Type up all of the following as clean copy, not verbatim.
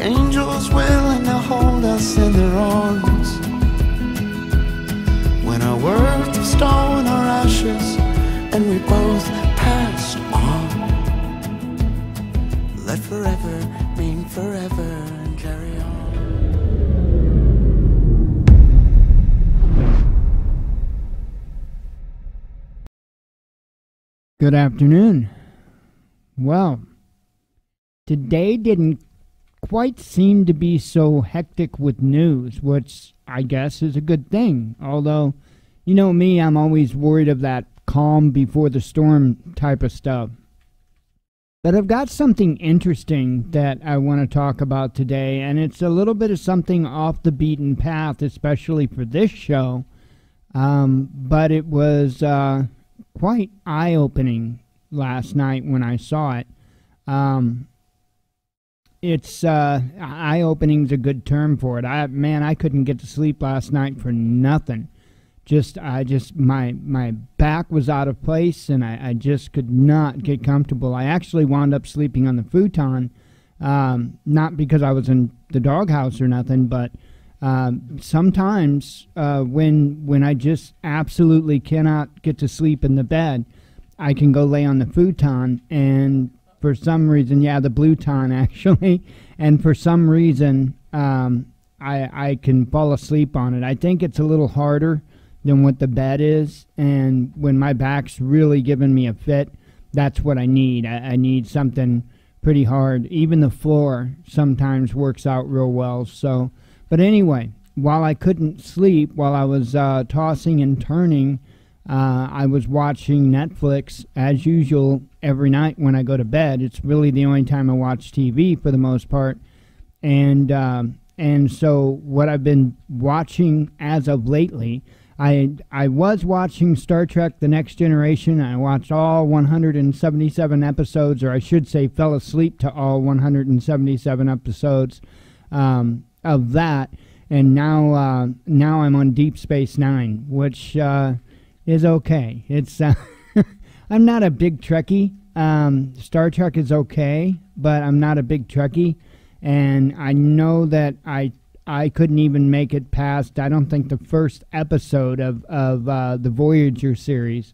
angels willing to hold us in their arms. When our words of stone are ashes and we both passed on, let forever mean forever and carry on. Good afternoon. Well, today didn't quite seem to be so hectic with news, which I guess is a good thing. Although, you know me, I'm always worried of that calm before the storm type of stuff. But I've got something interesting that I want to talk about today, and it's a little bit of something off the beaten path, especially for this show. But it was quite eye-opening last night when I saw it. It's eye-opening's a good term for it. I couldn't get to sleep last night for nothing. My back was out of place, and I just could not get comfortable. I actually wound up sleeping on the futon, not because I was in the doghouse or nothing, but sometimes when I just absolutely cannot get to sleep in the bed, I can go lay on the futon, and for some reason, the Blueton actually, and for some reason I can fall asleep on it. I think it's a little harder than what the bed is, and when my back's really giving me a fit, that's what I need. I need something pretty hard. Even the floor sometimes works out real well. So, but anyway, while I couldn't sleep, while I was tossing and turning, I was watching Netflix as usual every night when I go to bed. It's really the only time I watch TV for the most part. And so what I've been watching as of lately, I was watching Star Trek The Next Generation. I watched all 177 episodes, or I should say fell asleep to all 177 episodes of that. And now I'm on Deep Space Nine, which is okay. It's I'm not a big Trekkie. Star Trek is okay, but I'm not a big Trekkie. And I know that I couldn't even make it past, I don't think, the first episode of the Voyager series.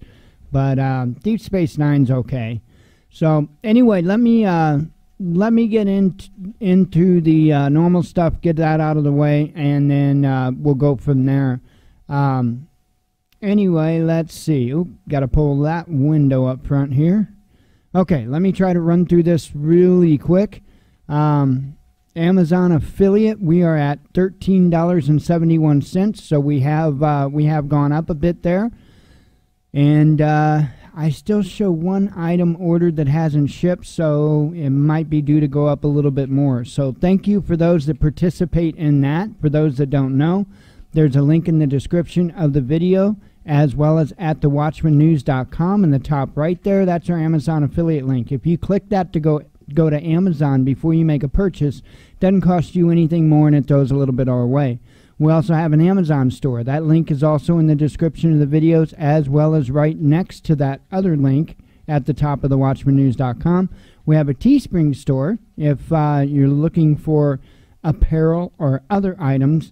But Deep Space Nine's okay. So anyway, let me get into the normal stuff, get that out of the way, and then we'll go from there. Anyway, let's see. Oop, got to pull that window up front here. Okay, let me try to run through this really quick. Amazon affiliate, we are at $13.71, so we have gone up a bit there. And I still show one item ordered that hasn't shipped, so it might be due to go up a little bit more. So thank you for those that participate in that. For those that don't know, there's a link in the description of the video, as well as at thewatchmannews.com in the top right there. That's our Amazon affiliate link. If you click that to go to Amazon before you make a purchase, it doesn't cost you anything more, and it throws a little bit our way. We also have an Amazon store. That link is also in the description of the videos, as well as right next to that other link at the top of thewatchmannews.com. We have a Teespring store if you're looking for apparel or other items.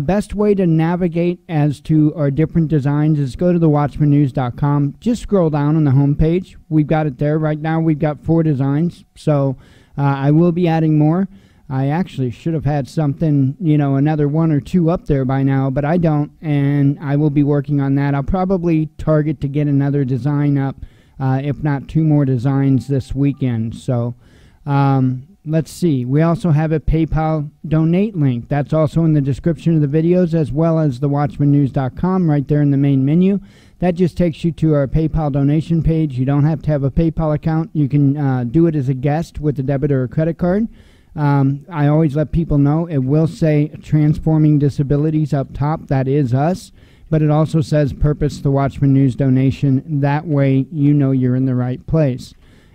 Best way to navigate as to our different designs is go to thewatchmannews.com. Just scroll down on the home page. We've got it there. Right now we've got 4 designs, so I will be adding more. I actually should have had something, another 1 or 2 up there by now, but I don't, and I will be working on that. I'll probably target to get another design up, if not 2 more designs this weekend. So let's see. We also have a PayPal donate link. That's also in the description of the videos, as well as thewatchmannews.com right there in the main menu. That just takes you to our PayPal donation page. You don't have to have a PayPal account. You can do it as a guest with a debit or a credit card. I always let people know it will say Transforming Disabilities up top. That is us. But it also says Purpose the Watchman News donation. That way you know you're in the right place.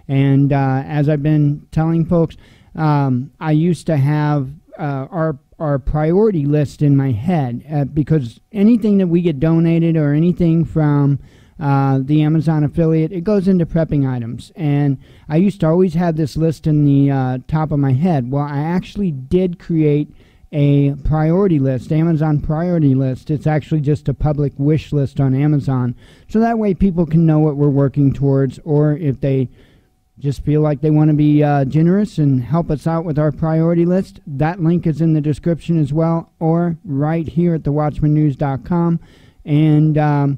And as I've been telling folks, I used to have our priority list in my head because anything that we get donated or anything from the Amazon affiliate, it goes into prepping items. And I used to always have this list in the top of my head. Well, I actually did create a priority list, Amazon priority list. It's actually just a public wish list on Amazon. So that way people can know what we're working towards, or if they just feel like they want to be generous and help us out with our priority list, that link is in the description as well, or right here at thewatchmannews.com. And I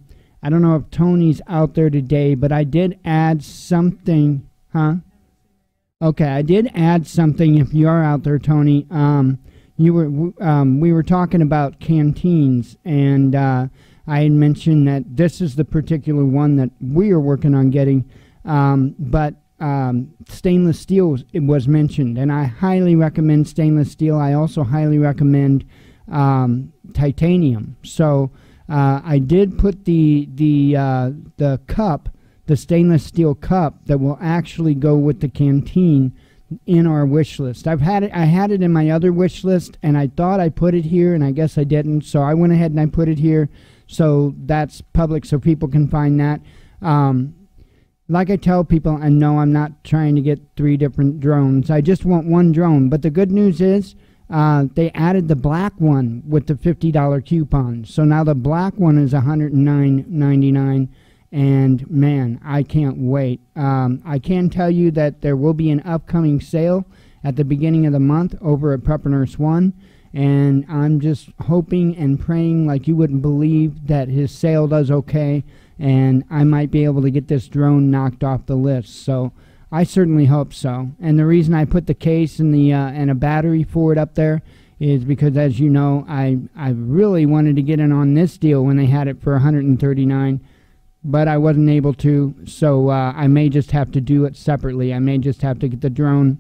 don't know if Tony's out there today, but I did add something. Okay, I did add something. If you are out there, Tony, we were talking about canteens, and I had mentioned that this is the particular one that we are working on getting, but stainless steel was mentioned, and I highly recommend stainless steel. I also highly recommend titanium. So I did put the cup, the stainless steel cup that will actually go with the canteen, in our wish list. I had it in my other wish list, and I thought I put it here, and I guess I didn't. So I went ahead and I put it here, so that's public, so people can find that. Like I tell people, I know I'm not trying to get 3 different drones. I just want one drone. But the good news is they added the black one with the $50 coupon. So now the black one is $109.99. And man, I can't wait. I can tell you that there will be an upcoming sale at the beginning of the month over at Prepper One. And I'm just hoping and praying like you wouldn't believe that his sale does okay, and I might be able to get this drone knocked off the list. So I certainly hope so. And the reason I put the case and and a battery for it up there is because, as you know, I really wanted to get in on this deal when they had it for $139, but I wasn't able to. So I may just have to do it separately. I may just have to get the drone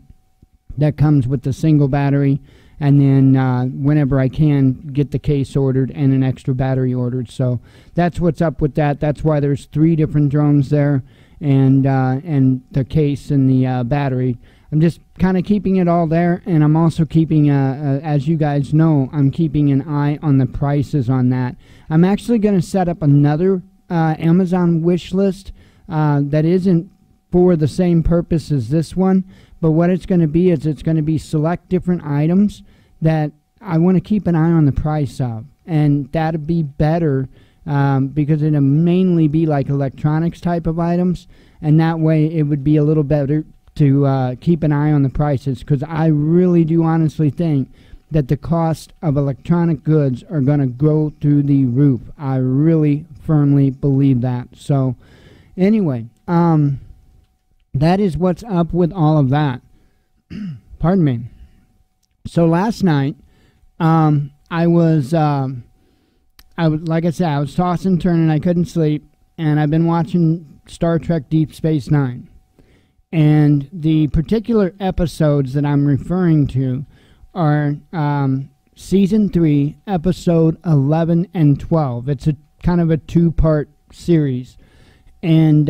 that comes with the single battery, and then whenever I can, get the case ordered and an extra battery ordered. So that's what's up with that. That's why there's 3 different drones there, and the case and the battery. I'm just kind of keeping it all there, and I'm also keeping, as you guys know, I'm keeping an eye on the prices on that. I'm actually going to set up another Amazon wish list that isn't for the same purpose as this one. But what it's going to be is it's going to be select different items that I want to keep an eye on the price of. And that would be better because it'll mainly be like electronics type of items. And that way it would be a little better to keep an eye on the prices, because I really do honestly think that the cost of electronic goods are going to go through the roof. I really firmly believe that. So anyway, that is what's up with all of that. Pardon me. So last night, I was like I said, I was tossing and turning. I couldn't sleep, and I've been watching Star Trek Deep Space Nine. And the particular episodes that I'm referring to are Season 3, Episode 11 and 12. It's a kind of a 2-part series. And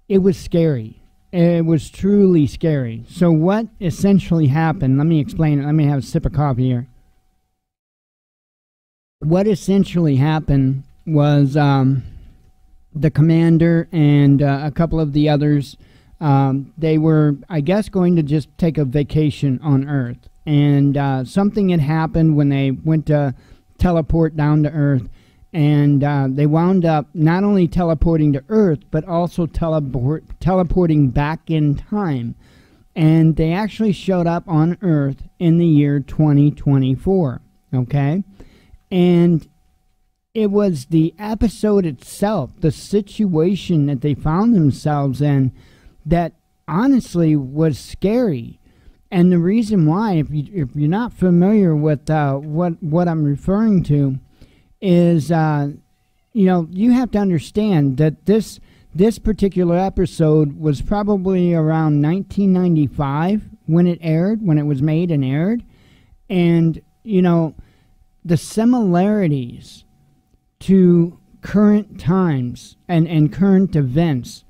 it was scary. It was truly scary. So what essentially happened, let me explain it. Let me have a sip of coffee here. What essentially happened was the commander and a couple of the others, they were, I guess, going to just take a vacation on Earth. And something had happened when they went to teleport down to Earth. And they wound up not only teleporting to Earth, but also teleporting back in time. And they actually showed up on Earth in the year 2024. Okay? And it was the episode itself, the situation that they found themselves in, that honestly was scary. And the reason why, if you're not familiar with what I'm referring to, is you have to understand that this particular episode was probably around 1995 when it was made and aired. And the similarities to current times and current events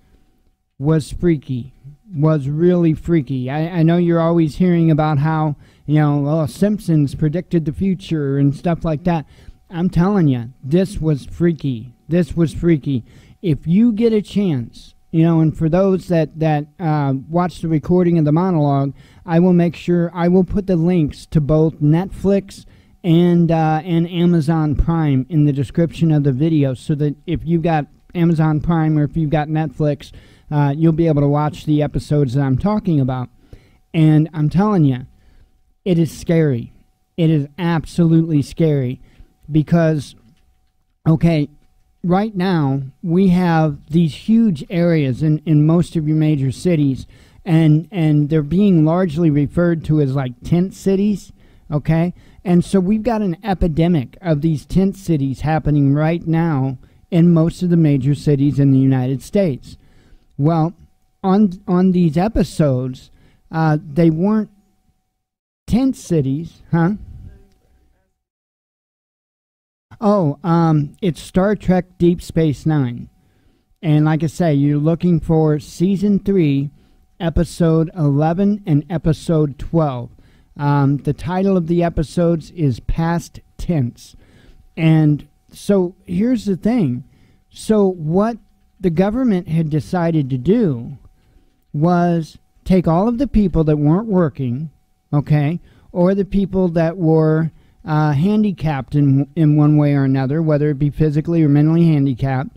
was freaky, was really freaky. I know you're always hearing about how Simpsons predicted the future and stuff like that. I'm telling you, this was freaky. This was freaky. if you get a chance, and for those that watch the recording of the monologue, I will make sure I will put the links to both Netflix and Amazon Prime in the description of the video, so that if you've got Amazon Prime or if you've got Netflix, you'll be able to watch the episodes that I'm talking about. And I'm telling you, it is scary. It is absolutely scary because, okay, right now we have these huge areas in most of your major cities, and they're being largely referred to as like tent cities, okay? And so we've got an epidemic of these tent cities happening right now in most of the major cities in the United States. Well, on these episodes, they weren't tent cities, huh? Oh, it's Star Trek Deep Space Nine. And like I say, you're looking for Season 3, Episode 11 and Episode 12. The title of the episodes is Past Tense. And so here's the thing. So what the government had decided to do was take all of the people that weren't working, okay, or the people that were handicapped in one way or another, whether it be physically or mentally handicapped.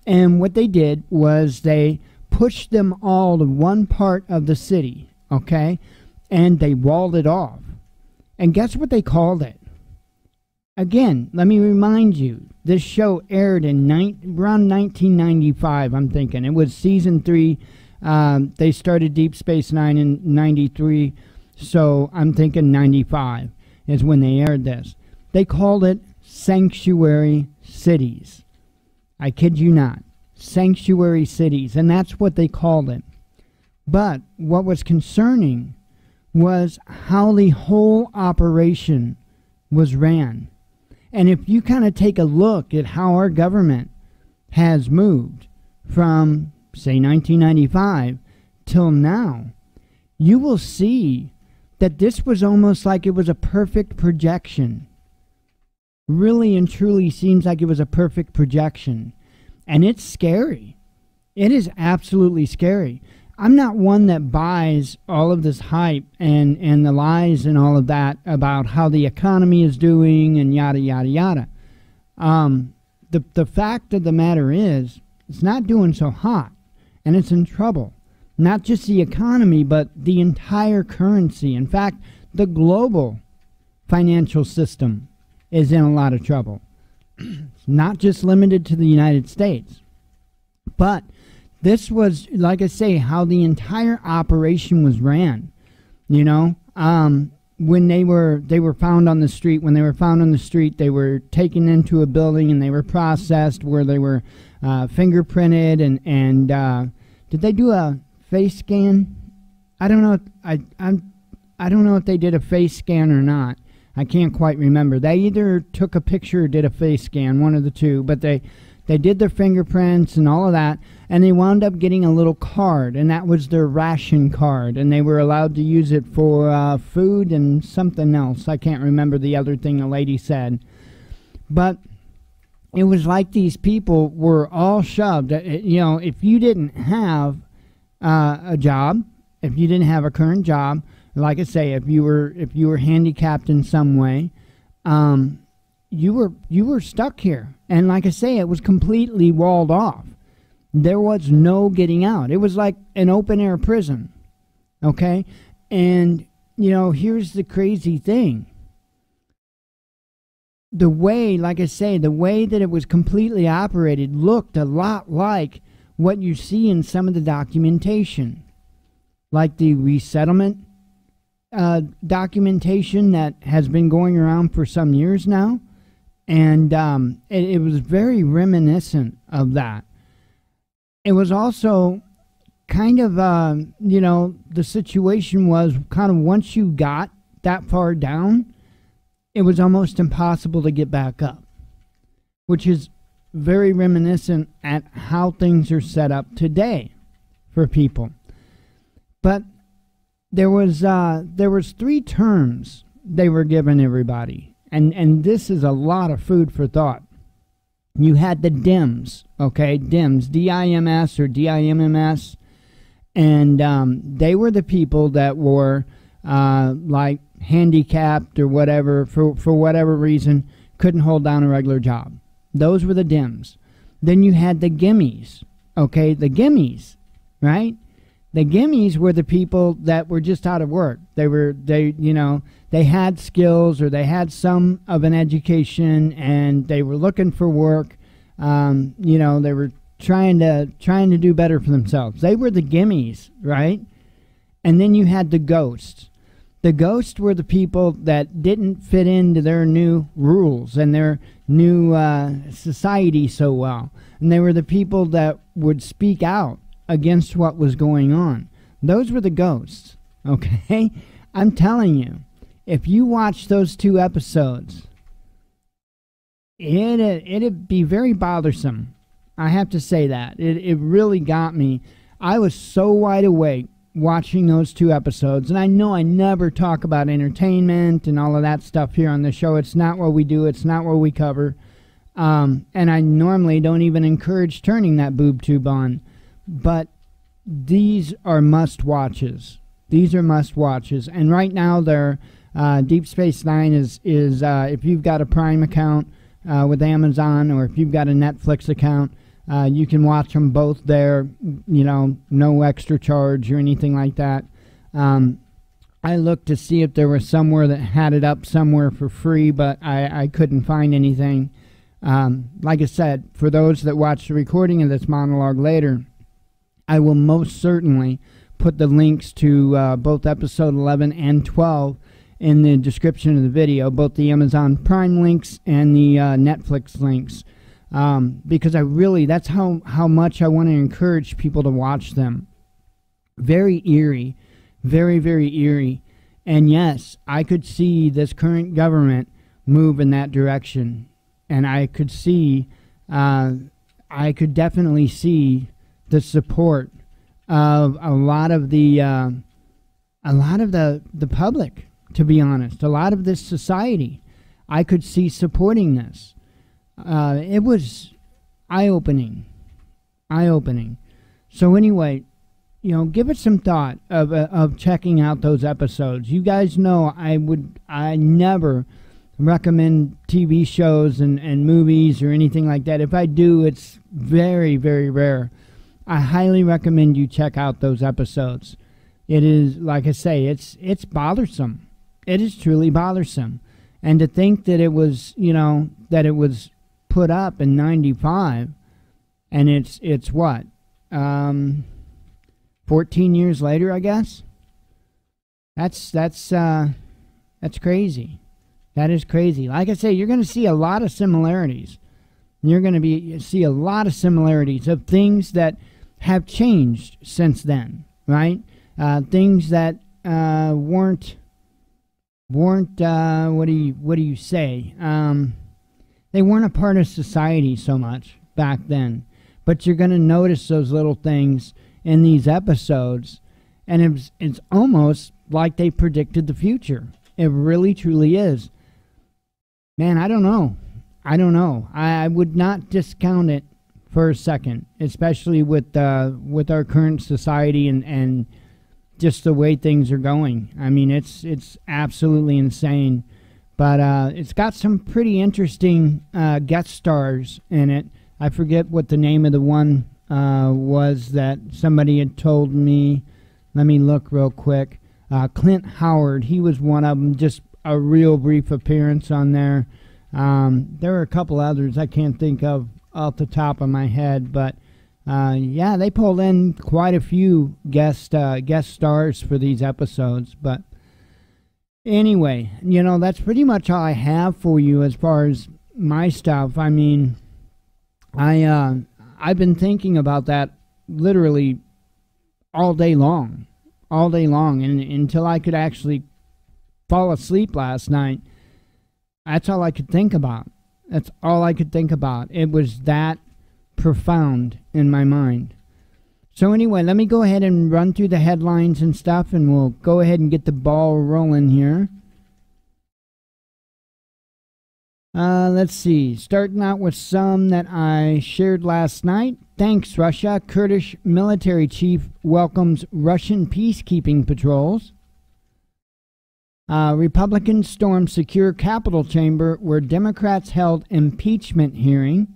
And what they did was they pushed them all to one part of the city, okay, and they walled it off. And guess what they called it? Again, let me remind you, this show aired in around 1995, I'm thinking. It was Season 3. They started Deep Space Nine in 93, so I'm thinking 95 is when they aired this. They called it Sanctuary Cities. I kid you not. Sanctuary Cities, and that's what they called it. But what was concerning was how the whole operation was ran. And if you kind of take a look at how our government has moved from, say, 1995 till now, you will see that this was almost like it was a perfect projection. Really and truly seems like it was a perfect projection. And it's scary. It is absolutely scary. I'm not one that buys all of this hype and the lies and all of that about how the economy is doing and yada, yada, yada. The fact of the matter is, it's not doing so hot, and it's in trouble. Not just the economy, but the entire currency. In fact, the global financial system is in a lot of trouble. It's not just limited to the United States. But this was, like I say, how the entire operation was ran. You know, when they were found on the street, they were taken into a building and they were processed, where they were fingerprinted and did they do a face scan? I don't know. I don't know if they did a face scan or not. I can't quite remember. They either took a picture or did a face scan, one of the two. But they did their fingerprints and all of that, and they wound up getting a little card, and that was their ration card, and they were allowed to use it for food and something else. I can't remember the other thing the lady said. But it was like these people were all shoved. You know, if you didn't have a job, if you didn't have a current job, like I say, if you were handicapped in some way, you were stuck here. And like I say, it was completely walled off. There was no getting out. It was like an open air prison. Okay? And, you know, here's the crazy thing. The way, like I say, the way that it was completely operated looked a lot like what you see in some of the documentation. Like the resettlement documentation that has been going around for some years now. And it was very reminiscent of that. It was also kind of, you know, the situation was kind of once you got that far down, it was almost impossible to get back up, which is very reminiscent at how things are set up today for people. But there was 3 terms they were giving everybody, and this is a lot of food for thought. You had the DIMS, okay, DIMS, DIMS or DIMMS, and they were the people that were like handicapped or whatever, for whatever reason, couldn't hold down a regular job. Those were the DIMS. Then you had the gimmies, okay, the gimmies, right? The gimmies were the people that were just out of work. They had skills, or they had some of an education, and they were looking for work. They were trying to do better for themselves. They were the gimmies, right? And then you had the ghosts. The ghosts were the people that didn't fit into their new rules and their new society so well. And they were the people that would speak out against what was going on. Those were the ghosts, okay? I'm telling you, if you watch those 2 episodes, it'd be very bothersome. I have to say that. It really got me. I was so wide awake watching those 2 episodes, and I know I never talk about entertainment and all of that stuff here on the show. It's not what we do. It's not what we cover. And I normally don't even encourage turning that boob tube on. But these are must-watches. These are must-watches. And right now, they're Deep Space Nine is if you've got a Prime account with Amazon, or if you've got a Netflix account, you can watch them both there, no extra charge or anything like that. I looked to see if there was somewhere that had it up somewhere for free, but I couldn't find anything. Like I said, for those that watch the recording of this monologue later, I will most certainly put the links to both episode 11 and 12 in the description of the video, both the Amazon Prime links and the Netflix links, because that's how much I want to encourage people to watch them. Very eerie, very, very eerie. And yes, I could see this current government move in that direction. And I could definitely see the support of a lot of the public, to be honest. A lot of this society, I could see supporting this. It was eye-opening. So anyway, give it some thought of checking out those episodes. You guys know I never recommend TV shows and movies or anything like that. If I do, it's very, very rare. I highly recommend you check out those episodes. It is, like I say, it's bothersome. It is truly bothersome. And to think that it was, that it was put up in 95, and it's what? 14 years later, I guess? That's crazy. That is crazy. Like I say, you're going to see a lot of similarities. You're going to see a lot of similarities of things that have changed since then, right? Things that weren't what do you say? They weren't a part of society so much back then. But you're going to notice those little things in these episodes, and it's almost like they predicted the future. It really, truly is. Man, I don't know. I would not discount it for a second, especially with our current society and just the way things are going. I mean, it's absolutely insane. But it's got some pretty interesting guest stars in it. I forget what the name of the one was that somebody had told me. Let me look real quick. Clint Howard, he was one of them, just a real brief appearance on there. There were a couple others I can't think of off the top of my head, but yeah, they pulled in quite a few guest stars for these episodes. But anyway, that's pretty much all I have for you as far as my stuff. I mean, I've been thinking about that literally all day long, and until I could actually fall asleep last night. That's all I could think about. It was that profound in my mind. So anyway, let me go ahead and run through the headlines and stuff, and we'll go ahead and get the ball rolling here. Let's see. Starting out with some that I shared last night. Thanks, Russia. Kurdish military chief welcomes Russian peacekeeping patrols. Republicans storm secure Capitol chamber where Democrats held impeachment hearing.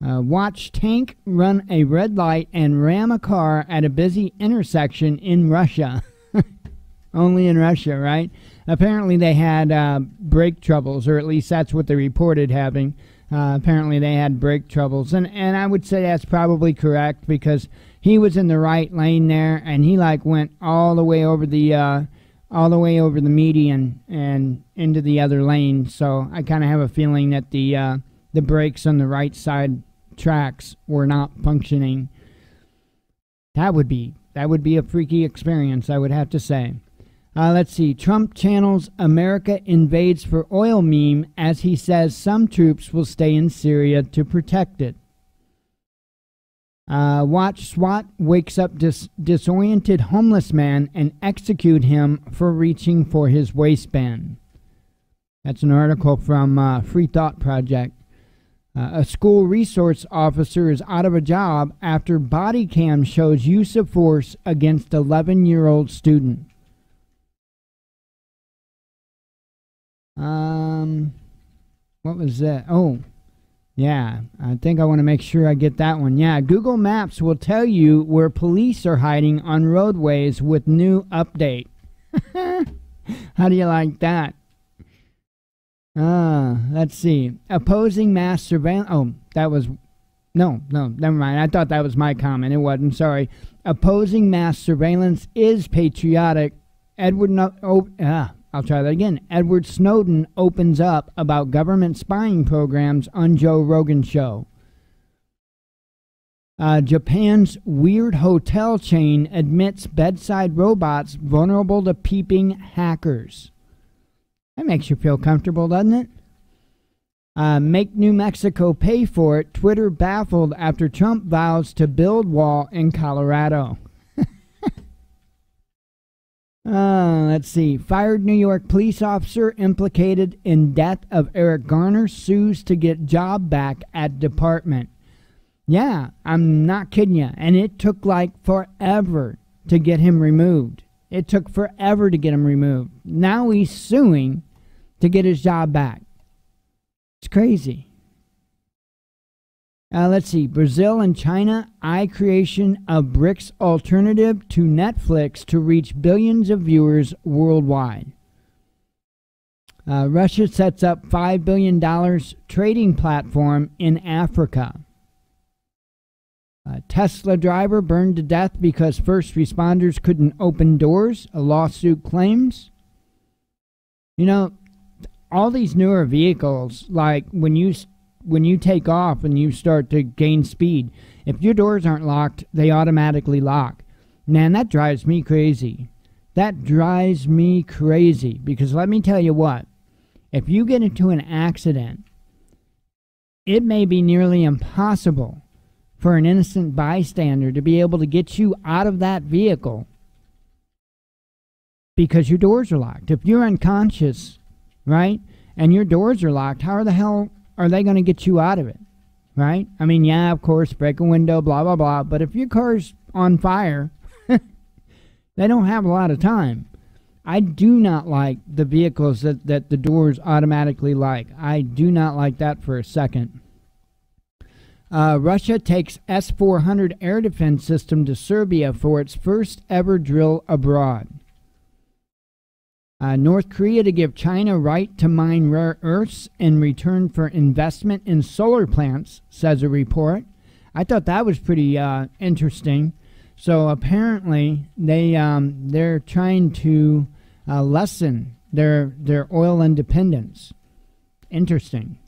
Watch tank run a red light and ram a car at a busy intersection in Russia. Only in Russia, right? Apparently they had brake troubles, or at least that's what they reported having. Apparently they had brake troubles, and I would say that's probably correct because he was in the right lane there, and he like went all the way over the median and into the other lane. So I kind of have a feeling that the brakes on the right side tracks were not functioning. That would be a freaky experience, I would have to say. Let's see. Trump channels America invades for oil meme as he says some troops will stay in Syria to protect it. Watch SWAT wakes up disoriented homeless man and execute him for reaching for his waistband. That's an article from Free Thought Project. A school resource officer is out of a job after body cam shows use of force against 11-year-old student. What was that? Oh, yeah, I think I want to make sure I get that one. Yeah, Google Maps will tell you where police are hiding on roadways with new update. How do you like that? Let's see. Opposing mass surveillance. Oh, that was... No, never mind. I thought that was my comment. It wasn't. Sorry. Opposing mass surveillance is patriotic. I'll try that again. Edward Snowden opens up about government spying programs on Joe Rogan show. Japan's weird hotel chain admits bedside robots vulnerable to peeping hackers. That makes you feel comfortable, doesn't it? Make New Mexico pay for it. Twitter baffled after Trump vows to build wall in Colorado. Let's see. Fired New York police officer implicated in death of Eric Garner sues to get job back at department. Yeah, I'm not kidding you. And it took like forever to get him removed. It took forever to get him removed. Now he's suing to get his job back. It's crazy. Let's see. Brazil and China eye creation of BRICS alternative to Netflix to reach billions of viewers worldwide. Russia sets up $5 billion trading platform in Africa. A Tesla driver burned to death because first responders couldn't open doors, a lawsuit claims. You know, all these newer vehicles, like when you take off and you start to gain speed, if your doors aren't locked, they automatically lock. Man, that drives me crazy. That drives me crazy because let me tell you what, if you get into an accident, it may be nearly impossible for an innocent bystander to be able to get you out of that vehicle because your doors are locked. If you're unconscious, right, and your doors are locked, how the hell are they going to get you out of it, right? I mean, yeah, of course, break a window, blah, blah, blah, but if your car's on fire, they don't have a lot of time. I do not like the vehicles that the doors automatically lock. I do not like that for a second. Russia takes S-400 air defense system to Serbia for its first ever drill abroad. North Korea to give China right to mine rare earths in return for investment in solar plants, says a report. I thought that was pretty interesting. So apparently they're trying to lessen their oil independence. Interesting.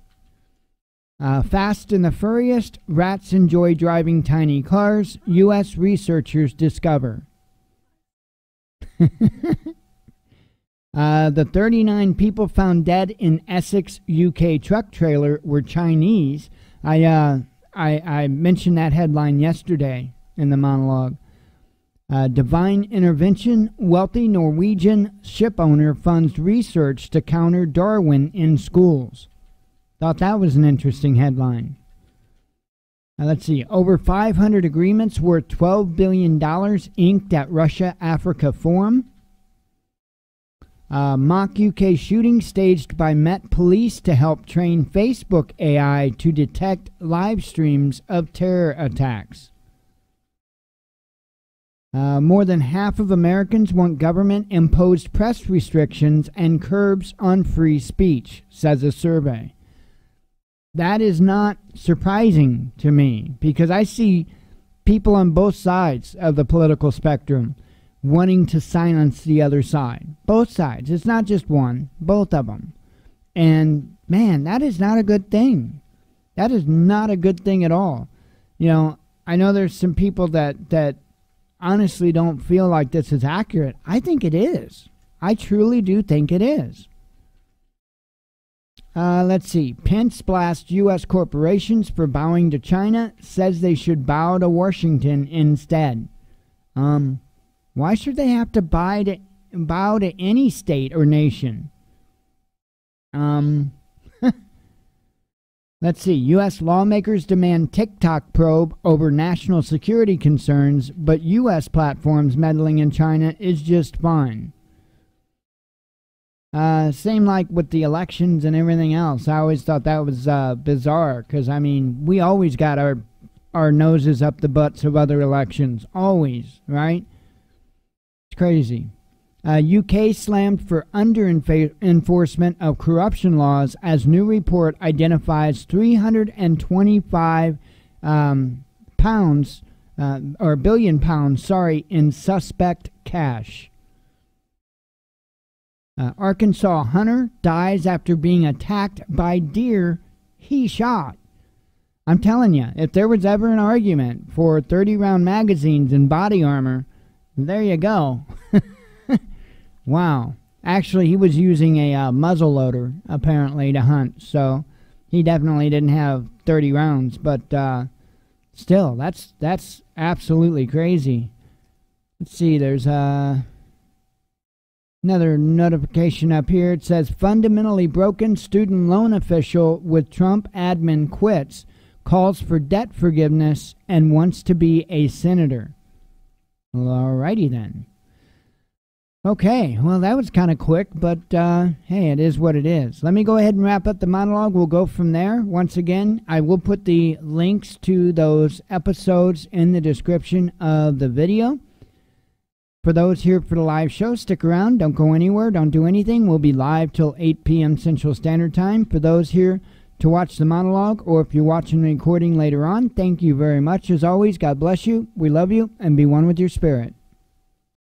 Fast and the Furious, rats enjoy driving tiny cars, U.S. researchers discover. The 39 people found dead in Essex, UK truck trailer were Chinese. I mentioned that headline yesterday in the monologue. Divine intervention. Wealthy Norwegian ship owner funds research to counter Darwin in schools. Thought that was an interesting headline. Let's see. Over 500 agreements worth $12 billion inked at Russia-Africa Forum. Mock UK shooting staged by Met Police to help train Facebook AI to detect live streams of terror attacks. More than half of Americans want government-imposed press restrictions and curbs on free speech, says a survey. That is not surprising to me, because I see people on both sides of the political spectrum wanting to silence the other side. Both sides. It's not just one. Both of them. And, man, that is not a good thing. That is not a good thing at all. You know, I know there's some people that honestly don't feel like this is accurate. I think it is. I truly do think it is. Let's see. Pence blasts U.S. corporations for bowing to China, says they should bow to Washington instead. Why should they have to bow to any state or nation? Let's see. U.S. lawmakers demand TikTok probe over national security concerns, but U.S. platforms meddling in China is just fine. Same like with the elections and everything else. I always thought that was bizarre, because, I mean, we always got our noses up the butts of other elections. Always, right? It's crazy. UK slammed for under-enforcement of corruption laws as new report identifies 325 billion pounds, in suspect cash. Arkansas hunter dies after being attacked by deer he shot. I'm telling you, if there was ever an argument for 30-round magazines and body armor, there you go. Wow. Actually, he was using a muzzle loader, apparently, to hunt, so he definitely didn't have 30 rounds, but still, that's absolutely crazy. Let's see, there's another notification up here. It says, fundamentally broken student loan official with Trump admin quits, calls for debt forgiveness, and wants to be a senator. Well, alrighty then. Okay, well, that was kind of quick, but hey, it is what it is. Let me go ahead and wrap up the monologue. We'll go from there. Once again, I will put the links to those episodes in the description of the video. For those here for the live show, stick around. Don't go anywhere. Don't do anything. We'll be live till 8 p.m. Central Standard Time. For those here to watch the monologue, or if you're watching the recording later on, thank you very much. As always, God bless you. We love you, and be one with your spirit.